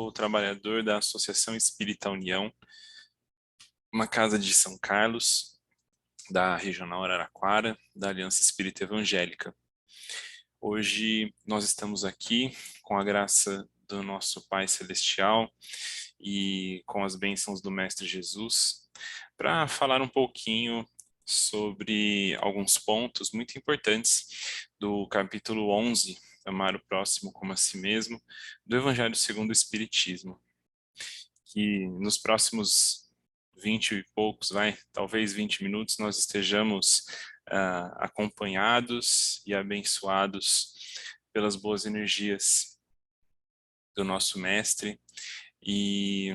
sou trabalhador da Associação Espírita União, uma casa de São Carlos, da Regional Araraquara, da Aliança Espírita Evangélica. Hoje nós estamos aqui com a graça do nosso Pai Celestial e com as bênçãos do Mestre Jesus, para falar um pouquinho sobre alguns pontos muito importantes do capítulo 11, Amar o Próximo como a Si Mesmo, do Evangelho segundo o Espiritismo, que nos próximos 20 e poucos, talvez 20 minutos, nós estejamos acompanhados e abençoados pelas boas energias do nosso Mestre. E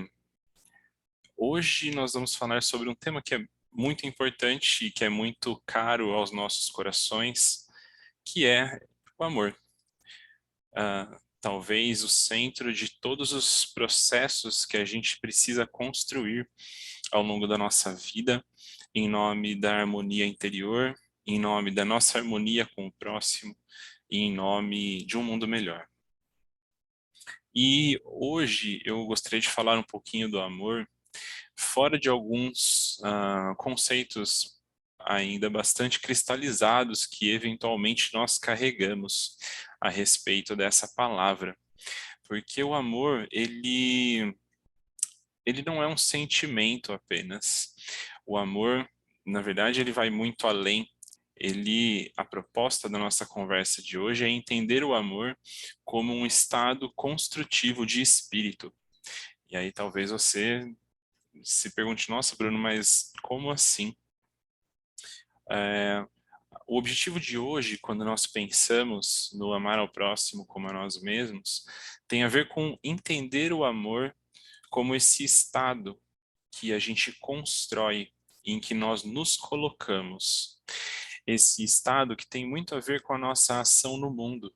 hoje nós vamos falar sobre um tema que é muito importante e que é muito caro aos nossos corações, que é o amor. Talvez o centro de todos os processos que a gente precisa construir ao longo da nossa vida, em nome da harmonia interior, em nome da nossa harmonia com o próximo e em nome de um mundo melhor. E hoje eu gostaria de falar um pouquinho do amor, fora de alguns conceitos ainda bastante cristalizados que eventualmente nós carregamos a respeito dessa palavra. Porque o amor, ele não é um sentimento apenas. O amor, na verdade, ele vai muito além. A proposta da nossa conversa de hoje é entender o amor como um estado construtivo de espírito. E aí talvez você se pergunte, nossa, Bruno, mas como assim? O objetivo de hoje, quando nós pensamos no amar ao próximo como a nós mesmos, tem a ver com entender o amor como esse estado que a gente constrói, em que nós nos colocamos. Esse estado que tem muito a ver com a nossa ação no mundo,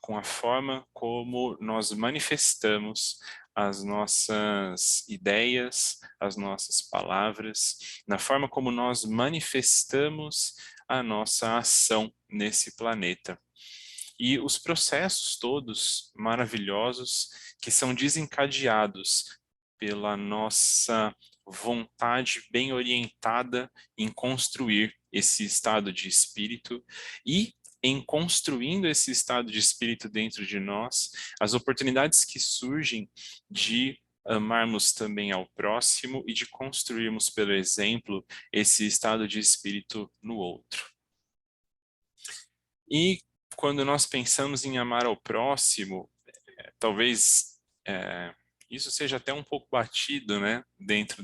com a forma como nós manifestamos as nossas ideias, as nossas palavras, na forma como nós manifestamos a nossa ação nesse planeta. E os processos todos maravilhosos que são desencadeados pela nossa vontade bem orientada em construir esse estado de espírito e em construindo esse estado de espírito dentro de nós, as oportunidades que surgem de amarmos também ao próximo e de construirmos pelo exemplo esse estado de espírito no outro. E quando nós pensamos em amar ao próximo, talvez isso seja até um pouco batido, né, dentro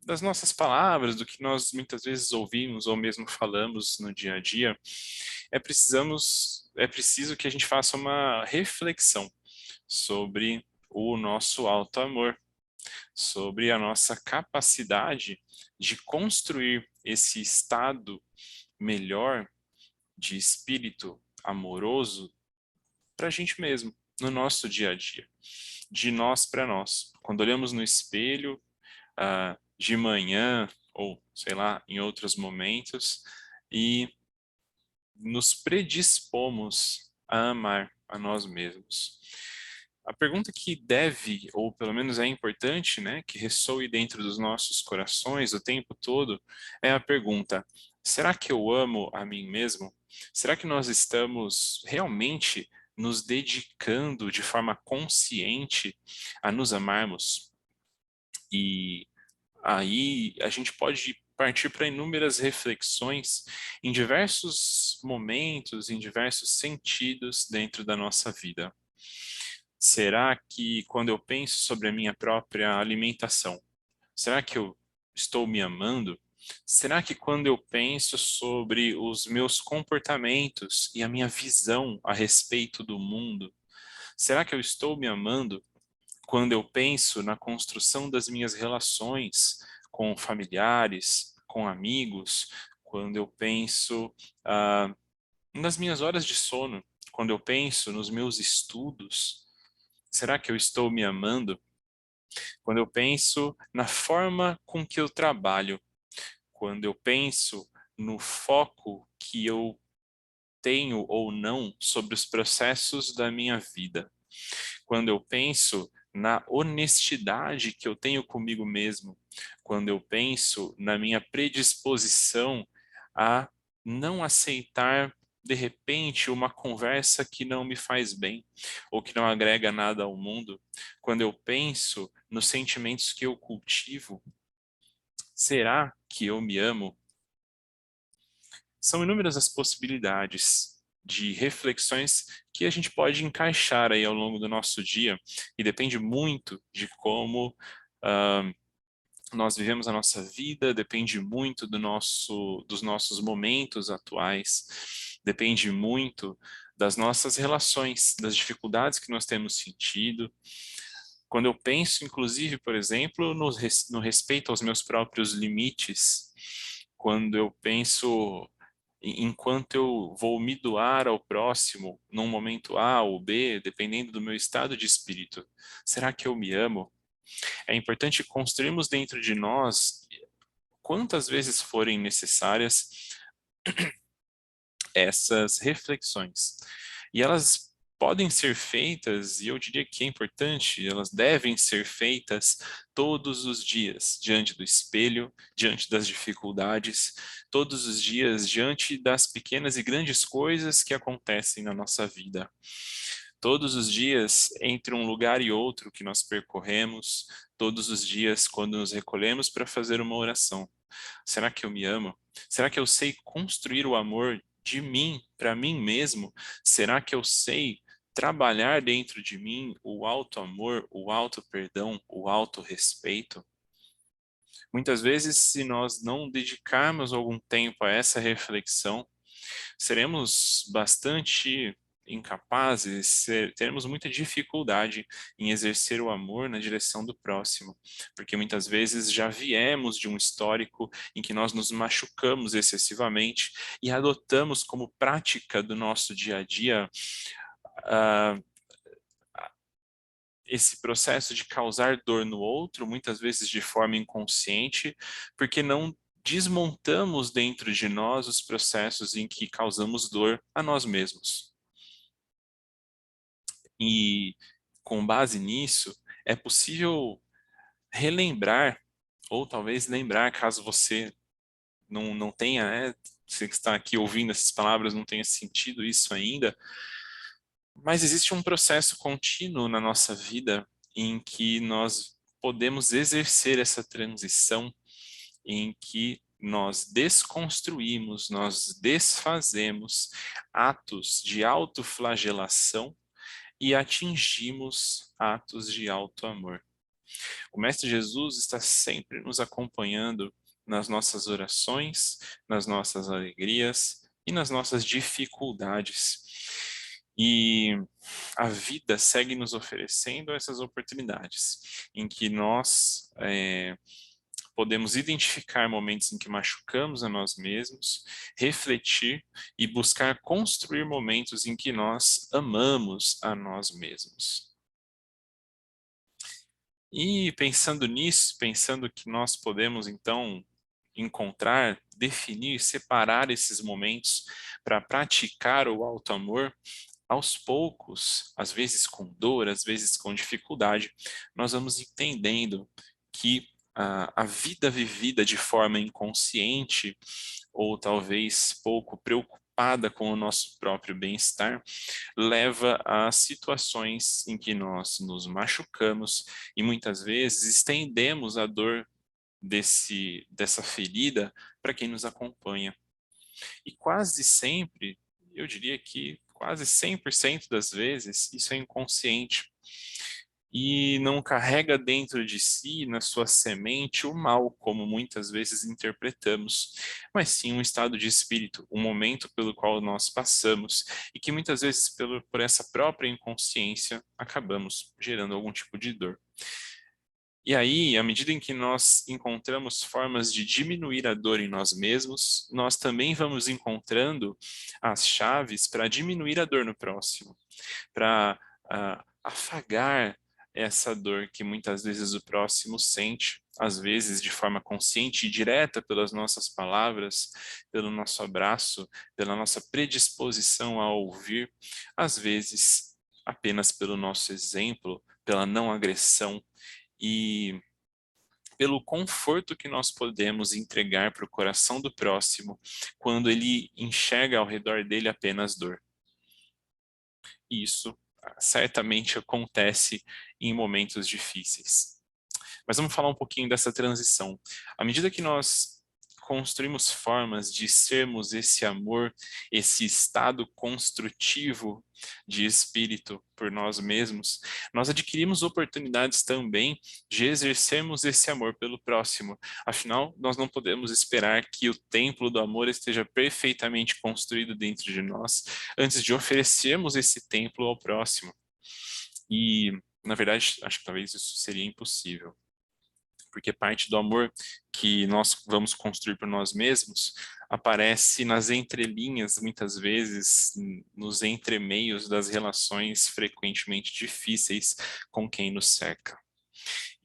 das nossas palavras, do que nós muitas vezes ouvimos ou mesmo falamos no dia a dia. É preciso que a gente faça uma reflexão sobre o nosso alto amor, sobre a nossa capacidade de construir esse estado melhor de espírito amoroso para a gente mesmo, no nosso dia a dia, de nós para nós. Quando olhamos no espelho, de manhã, ou sei lá, em outros momentos, e nos predispomos a amar a nós mesmos. A pergunta que deve, ou pelo menos é importante, né, que ressoe dentro dos nossos corações o tempo todo, é a pergunta: será que eu amo a mim mesmo? Será que nós estamos realmente nos dedicando de forma consciente a nos amarmos? E aí a gente pode partir para inúmeras reflexões em diversos momentos, em diversos sentidos dentro da nossa vida. Será que quando eu penso sobre a minha própria alimentação, será que eu estou me amando? Será que quando eu penso sobre os meus comportamentos e a minha visão a respeito do mundo, será que eu estou me amando? Quando eu penso na construção das minhas relações com familiares, com amigos, quando eu penso nas minhas horas de sono, quando eu penso nos meus estudos, será que eu estou me amando? Quando eu penso na forma com que eu trabalho, quando eu penso no foco que eu tenho ou não sobre os processos da minha vida, quando eu penso na honestidade que eu tenho comigo mesmo, quando eu penso na minha predisposição a não aceitar, de repente, uma conversa que não me faz bem ou que não agrega nada ao mundo, quando eu penso nos sentimentos que eu cultivo, será que eu me amo? São inúmeras as possibilidades de reflexões que a gente pode encaixar aí ao longo do nosso dia e depende muito de como nós vivemos a nossa vida, depende muito dos nossos momentos atuais, depende muito das nossas relações, das dificuldades que nós temos sentido. Quando eu penso, inclusive, por exemplo, no respeito aos meus próprios limites, quando eu penso enquanto eu vou me doar ao próximo num momento A ou B, dependendo do meu estado de espírito, será que eu me amo? É importante construirmos dentro de nós, quantas vezes forem necessárias, essas reflexões. E elas podem ser feitas, e eu diria que é importante, elas devem ser feitas todos os dias, diante do espelho, diante das dificuldades, todos os dias diante das pequenas e grandes coisas que acontecem na nossa vida. Todos os dias, entre um lugar e outro que nós percorremos, todos os dias, quando nos recolhemos para fazer uma oração. Será que eu me amo? Será que eu sei construir o amor de mim, para mim mesmo? Será que eu sei trabalhar dentro de mim o auto-amor, o auto-perdão, o auto-respeito? Muitas vezes, se nós não dedicarmos algum tempo a essa reflexão, seremos bastante incapazes, teremos muita dificuldade em exercer o amor na direção do próximo, porque muitas vezes já viemos de um histórico em que nós nos machucamos excessivamente e adotamos como prática do nosso dia a dia uh, esse processo de causar dor no outro, muitas vezes de forma inconsciente, porque não desmontamos dentro de nós os processos em que causamos dor a nós mesmos. E com base nisso, é possível relembrar, ou talvez lembrar, caso você não tenha, né, você que está aqui ouvindo essas palavras não tenha sentido isso ainda, mas existe um processo contínuo na nossa vida em que nós podemos exercer essa transição, em que nós desconstruímos, nós desfazemos atos de autoflagelação e atingimos atos de auto-amor. O Mestre Jesus está sempre nos acompanhando nas nossas orações, nas nossas alegrias e nas nossas dificuldades. E a vida segue nos oferecendo essas oportunidades, em que nós podemos identificar momentos em que machucamos a nós mesmos, refletir e buscar construir momentos em que nós amamos a nós mesmos. E pensando nisso, pensando que nós podemos então encontrar, definir, separar esses momentos para praticar o auto-amor, aos poucos, às vezes com dor, às vezes com dificuldade, nós vamos entendendo que a vida vivida de forma inconsciente, ou talvez pouco preocupada com o nosso próprio bem-estar, leva a situações em que nós nos machucamos e muitas vezes estendemos a dor dessa ferida para quem nos acompanha. E quase sempre, eu diria que quase 100% das vezes, isso é inconsciente. E não carrega dentro de si, na sua semente, o mal, como muitas vezes interpretamos, mas sim um estado de espírito, um momento pelo qual nós passamos e que muitas vezes, por essa própria inconsciência, acabamos gerando algum tipo de dor. E aí, à medida em que nós encontramos formas de diminuir a dor em nós mesmos, nós também vamos encontrando as chaves para diminuir a dor no próximo, para afagar essa dor que muitas vezes o próximo sente, às vezes de forma consciente e direta pelas nossas palavras, pelo nosso abraço, pela nossa predisposição a ouvir, às vezes apenas pelo nosso exemplo, pela não agressão e pelo conforto que nós podemos entregar para o coração do próximo quando ele enxerga ao redor dele apenas dor. E isso certamente acontece em momentos difíceis. Mas vamos falar um pouquinho dessa transição. À medida que nós construímos formas de sermos esse amor, esse estado construtivo de espírito por nós mesmos, nós adquirimos oportunidades também de exercermos esse amor pelo próximo. Afinal, nós não podemos esperar que o templo do amor esteja perfeitamente construído dentro de nós antes de oferecermos esse templo ao próximo. E, na verdade, acho que talvez isso seria impossível, porque parte do amor que nós vamos construir por nós mesmos aparece nas entrelinhas, muitas vezes, nos entremeios das relações frequentemente difíceis com quem nos cerca.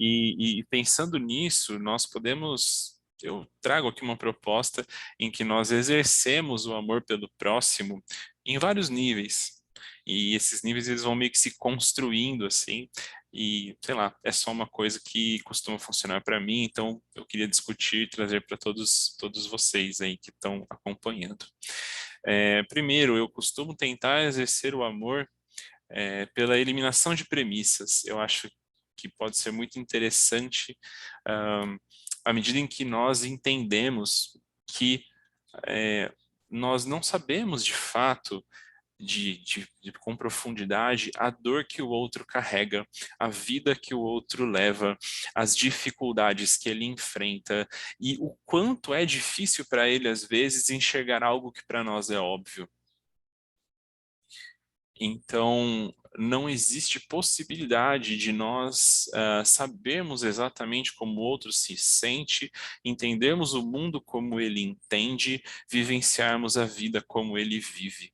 E pensando nisso, nós podemos. Eu trago aqui uma proposta em que nós exercemos o amor pelo próximo em vários níveis. E esses níveis eles vão meio que se construindo assim, e sei lá, é só uma coisa que costuma funcionar para mim, então eu queria discutir e trazer para todos vocês aí que estão acompanhando. Primeiro, eu costumo tentar exercer o amor pela eliminação de premissas. Eu acho que pode ser muito interessante à medida em que nós entendemos que nós não sabemos de fato com profundidade a dor que o outro carrega, a vida que o outro leva, as dificuldades que ele enfrenta e o quanto é difícil para ele às vezes enxergar algo que para nós é óbvio. Então, não existe possibilidade de nós sabermos exatamente como o outro se sente, entendermos o mundo como ele entende, vivenciarmos a vida como ele vive.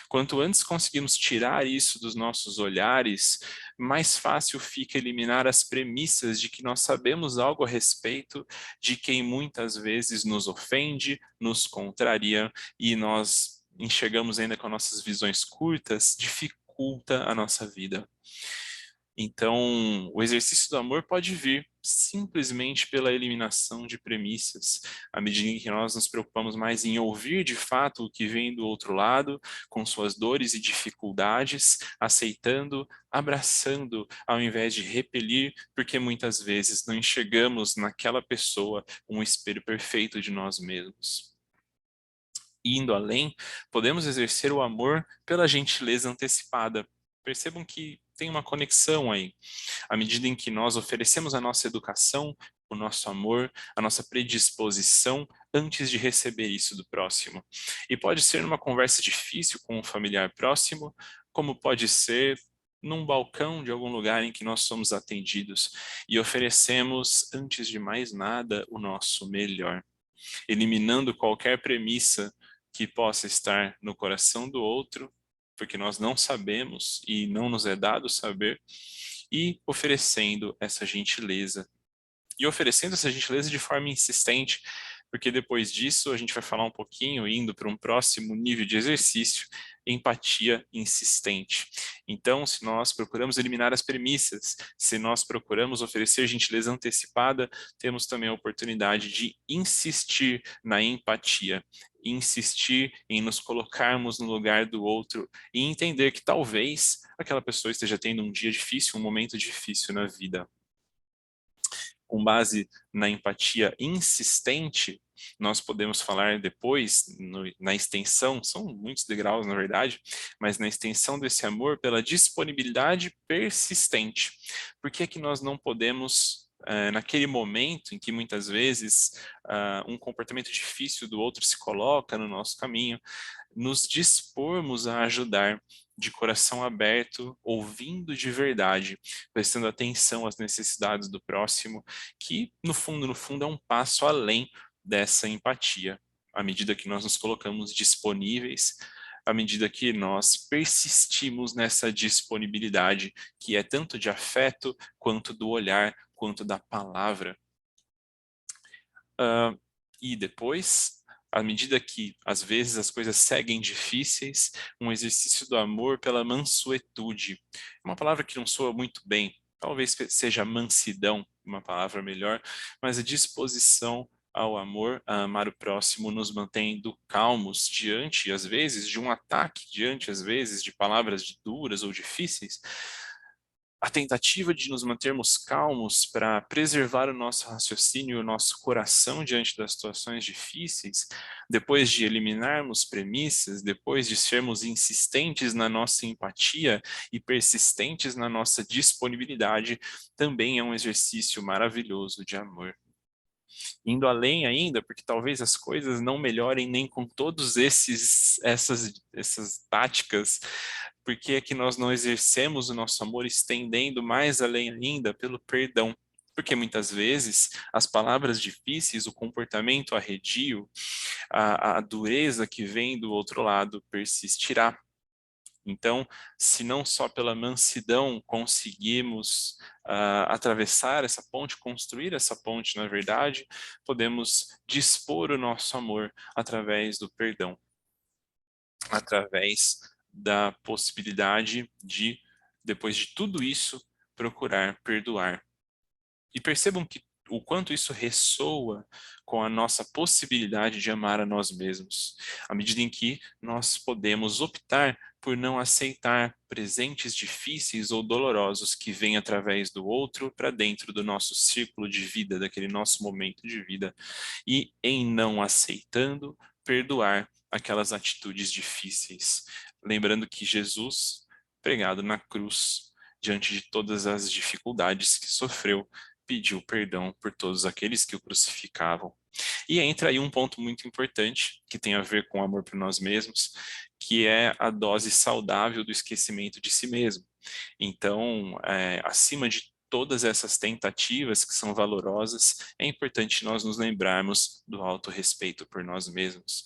Quanto antes conseguimos tirar isso dos nossos olhares, mais fácil fica eliminar as premissas de que nós sabemos algo a respeito de quem muitas vezes nos ofende, nos contraria e nós enxergamos ainda com nossas visões curtas, dificulta a nossa vida. Então, o exercício do amor pode vir simplesmente pela eliminação de premissas, à medida em que nós nos preocupamos mais em ouvir de fato o que vem do outro lado, com suas dores e dificuldades, aceitando, abraçando, ao invés de repelir, porque muitas vezes não enxergamos naquela pessoa um espelho perfeito de nós mesmos. Indo além, podemos exercer o amor pela gentileza antecipada. Percebam que tem uma conexão aí. À medida em que nós oferecemos a nossa educação, o nosso amor, a nossa predisposição antes de receber isso do próximo. E pode ser numa conversa difícil com um familiar próximo, como pode ser num balcão de algum lugar em que nós somos atendidos e oferecemos, antes de mais nada, o nosso melhor, eliminando qualquer premissa que possa estar no coração do outro, porque nós não sabemos e não nos é dado saber, e oferecendo essa gentileza. E oferecendo essa gentileza de forma insistente, porque depois disso a gente vai falar um pouquinho, indo para um próximo nível de exercício, empatia insistente. Então, se nós procuramos eliminar as premissas, se nós procuramos oferecer gentileza antecipada, temos também a oportunidade de insistir na empatia, insistir em nos colocarmos no lugar do outro e entender que talvez aquela pessoa esteja tendo um dia difícil, um momento difícil na vida. Com base na empatia insistente, nós podemos falar depois, na extensão, são muitos degraus na verdade, mas na extensão desse amor pela disponibilidade persistente. Por que é que nós não podemos, naquele momento em que muitas vezes um comportamento difícil do outro se coloca no nosso caminho, nos dispormos a ajudar de coração aberto, ouvindo de verdade, prestando atenção às necessidades do próximo, que no fundo é um passo além dessa empatia, à medida que nós nos colocamos disponíveis, à medida que nós persistimos nessa disponibilidade, que é tanto de afeto, quanto do olhar, quanto da palavra. E depois, À medida que, às vezes, as coisas seguem difíceis, um exercício do amor pela mansuetude. Uma palavra que não soa muito bem, talvez seja mansidão, uma palavra melhor, mas a disposição ao amor, a amar o próximo, nos mantendo calmos diante, às vezes, de um ataque, diante, às vezes, de palavras duras ou difíceis. A tentativa de nos mantermos calmos para preservar o nosso raciocínio e o nosso coração diante das situações difíceis, depois de eliminarmos premissas, depois de sermos insistentes na nossa empatia e persistentes na nossa disponibilidade, também é um exercício maravilhoso de amor. Indo além ainda, porque talvez as coisas não melhorem nem com todos essas táticas, porque é que nós não exercemos o nosso amor estendendo mais além ainda pelo perdão. Porque muitas vezes as palavras difíceis, o comportamento arredio, a dureza que vem do outro lado persistirá. Então, se não só pela mansidão conseguimos atravessar essa ponte, construir essa ponte, na verdade, podemos dispor o nosso amor através do perdão, através da possibilidade de, depois de tudo isso, procurar perdoar. E percebam que o quanto isso ressoa com a nossa possibilidade de amar a nós mesmos, à medida em que nós podemos optar por não aceitar presentes difíceis ou dolorosos que vêm através do outro para dentro do nosso círculo de vida, daquele nosso momento de vida, e em não aceitando, perdoar aquelas atitudes difíceis. Lembrando que Jesus, pregado na cruz, diante de todas as dificuldades que sofreu, pediu perdão por todos aqueles que o crucificavam. E entra aí um ponto muito importante, que tem a ver com o amor por nós mesmos, que é a dose saudável do esquecimento de si mesmo. Então, acima de todas essas tentativas que são valorosas, é importante nós nos lembrarmos do autorrespeito por nós mesmos.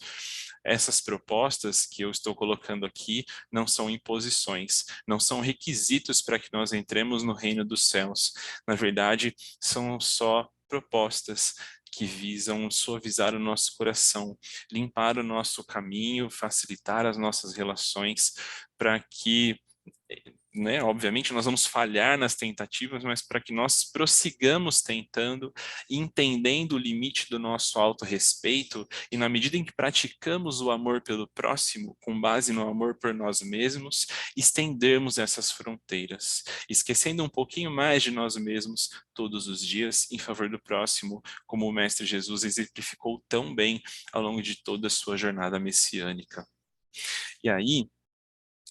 Essas propostas que eu estou colocando aqui não são imposições, não são requisitos para que nós entremos no reino dos céus. Na verdade, são só propostas que visam suavizar o nosso coração, limpar o nosso caminho, facilitar as nossas relações, para que, né, obviamente nós vamos falhar nas tentativas, mas para que nós prossigamos tentando, entendendo o limite do nosso autorrespeito, e na medida em que praticamos o amor pelo próximo, com base no amor por nós mesmos, estendermos essas fronteiras, esquecendo um pouquinho mais de nós mesmos todos os dias em favor do próximo, como o Mestre Jesus exemplificou tão bem ao longo de toda a sua jornada messiânica. E aí,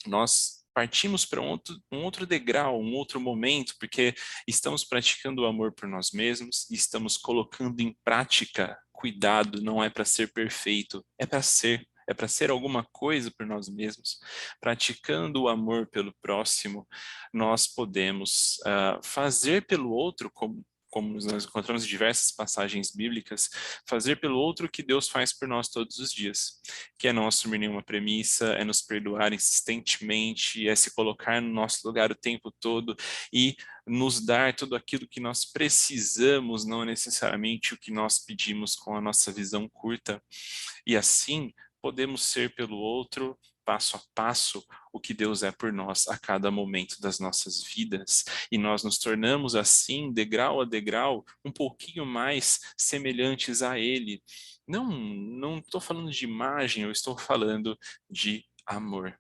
nós partimos para um outro degrau, um outro momento, porque estamos praticando o amor por nós mesmos e estamos colocando em prática. Cuidado, não é para ser perfeito, é para ser. É para ser alguma coisa por nós mesmos. Praticando o amor pelo próximo, nós podemos fazer pelo outro, como nós encontramos em diversas passagens bíblicas, fazer pelo outro o que Deus faz por nós todos os dias, que é não assumir nenhuma premissa, é nos perdoar insistentemente, é se colocar no nosso lugar o tempo todo e nos dar tudo aquilo que nós precisamos, não necessariamente o que nós pedimos com a nossa visão curta. E assim, podemos ser pelo outro, passo a passo, o que Deus é por nós a cada momento das nossas vidas. E nós nos tornamos assim, degrau a degrau, um pouquinho mais semelhantes a Ele. Não estou falando de imagem, eu estou falando de amor.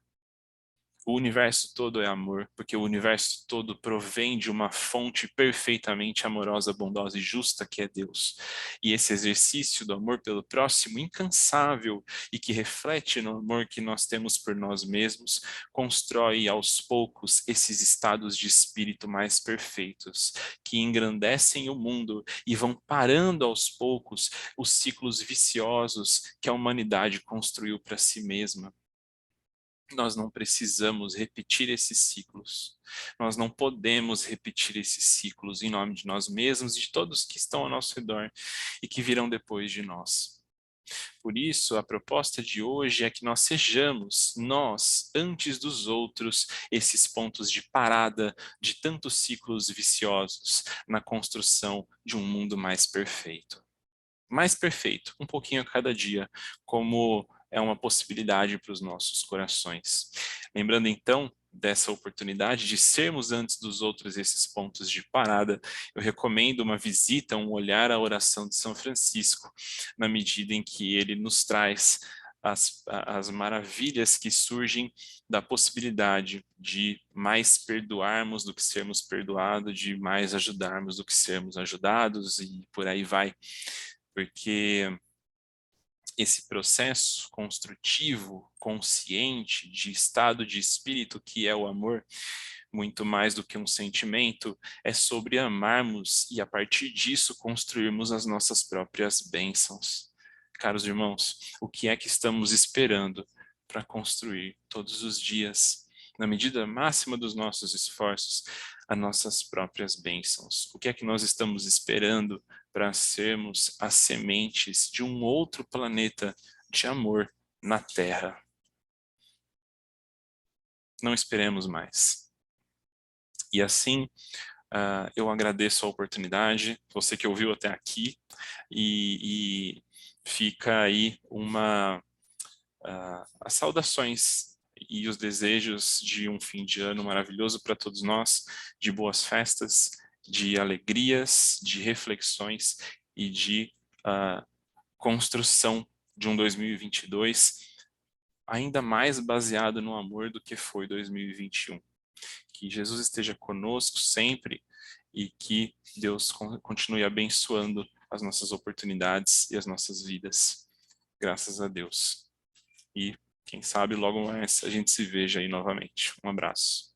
O universo todo é amor, porque o universo todo provém de uma fonte perfeitamente amorosa, bondosa e justa, que é Deus. E esse exercício do amor pelo próximo, incansável e que reflete no amor que nós temos por nós mesmos, constrói aos poucos esses estados de espírito mais perfeitos, que engrandecem o mundo e vão parando aos poucos os ciclos viciosos que a humanidade construiu para si mesma. Nós não precisamos repetir esses ciclos. Nós não podemos repetir esses ciclos em nome de nós mesmos e de todos que estão ao nosso redor e que virão depois de nós. Por isso, a proposta de hoje é que nós sejamos, nós, antes dos outros, esses pontos de parada de tantos ciclos viciosos na construção de um mundo mais perfeito. mais perfeito, um pouquinho a cada dia, como é uma possibilidade para os nossos corações. Lembrando então dessa oportunidade de sermos antes dos outros esses pontos de parada, eu recomendo uma visita, um olhar à oração de São Francisco, na medida em que ele nos traz as maravilhas que surgem da possibilidade de mais perdoarmos do que sermos perdoados, de mais ajudarmos do que sermos ajudados, e por aí vai. Porque esse processo construtivo, consciente, de estado de espírito que é o amor, muito mais do que um sentimento, é sobre amarmos e a partir disso construirmos as nossas próprias bênçãos. Caros irmãos, o que é que estamos esperando para construir todos os dias, na medida máxima dos nossos esforços, as nossas próprias bênçãos? O que é que nós estamos esperando para sermos as sementes de um outro planeta de amor na Terra? Não esperemos mais. E assim, eu agradeço a oportunidade, você que ouviu até aqui, e fica aí as saudações e os desejos de um fim de ano maravilhoso para todos nós, de boas festas, de alegrias, de reflexões e de construção de um 2022 ainda mais baseado no amor do que foi 2021. Que Jesus esteja conosco sempre e que Deus continue abençoando as nossas oportunidades e as nossas vidas. Graças a Deus. E quem sabe logo mais a gente se veja aí novamente. Um abraço.